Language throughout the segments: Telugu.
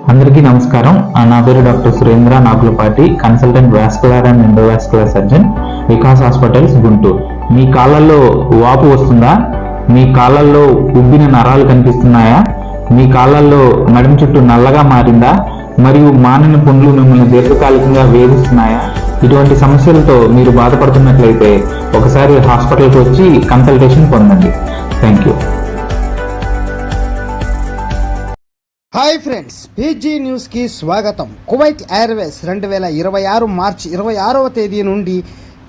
అందరికీ నమస్కారం. నా పేరు doctor Surendra Nagulapati, consultant vascular and endovascular surgeon, Vikas hospitals, Guntur. మీ కాళ్ళల్లో వాపు వస్తుందా? మీ కాళ్ళల్లో ఉబ్బిన నరాలు కనిపిస్తున్నాయా? మీ కాళ్ళల్లో నడుము చుట్టూ నల్లగా మారిందా? మరియు మానిన పుండ్లు మిమ్మల్ని దీర్ఘకాలికంగా వేధిస్తున్నాయా? ఇటువంటి సమస్యలతో మీరు బాధపడుతున్నట్లయితే ఒకసారి హాస్పిటల్కి వచ్చి కన్సల్టేషన్ పొందండి. Thank you. Hi friends, PG న్యూస్కి స్వాగతం. కువైట్ ఎయిర్వేస్ 2026 మార్చి 26వ తేదీ నుండి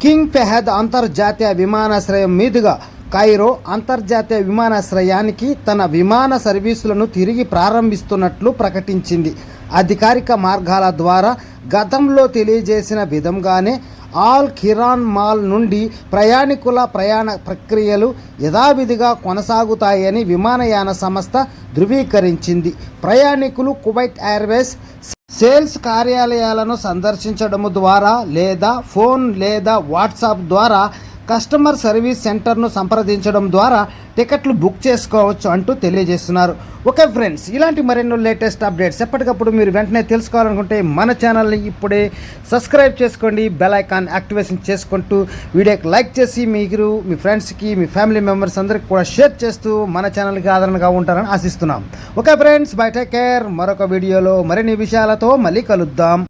కింగ్ ఫహద్ అంతర్జాతీయ విమానాశ్రయం మీదుగా కైరో అంతర్జాతీయ విమానాశ్రయానికి తన విమాన సర్వీసులను తిరిగి ప్రారంభిస్తున్నట్లు ప్రకటించింది. అధికారిక మార్గాల ద్వారా గతంలో తెలియజేసిన విధంగానే ఆల్ ఖిరాన్ మాల్ నుండి ప్రయాణికుల ప్రయాణ ప్రక్రియలు యథావిధిగా కొనసాగుతాయని విమానయాన సంస్థ ధృవీకరించింది. ప్రయాణికులు కువైట్ ఎయిర్వేస్ సేల్స్ కార్యాలయాలను సందర్శించడం ద్వారా లేదా ఫోన్ లేదా వాట్సాప్ ద్వారా కస్టమర్ సర్వీస్ సెంటర్ను సంప్రదించడం ద్వారా టికెట్లు బుక్ చేసుకోవచ్చు అంటూ తెలియజేస్తున్నారు. ఓకే ఫ్రెండ్స్, ఇలాంటి మరెన్నో లేటెస్ట్ అప్డేట్స్ ఎప్పటికప్పుడు మీరు వెంటనే తెలుసుకోవాలనుకుంటే మన ఛానల్ని ఇప్పుడే సబ్స్క్రైబ్ చేసుకోండి. బెల్ ఐకాన్ యాక్టివేషన్ చేసుకుంటూ వీడియోకి లైక్ చేసి మీరు మీ ఫ్రెండ్స్కి మీ ఫ్యామిలీ మెంబర్స్ అందరికి కూడా షేర్ చేస్తూ మన ఛానల్కి ఆదరణగా ఉంటారని ఆశిస్తున్నాం. Okay friends, by, take care. మరొక వీడియోలో మరిన్ని విషయాలతో మళ్ళీ కలుద్దాం.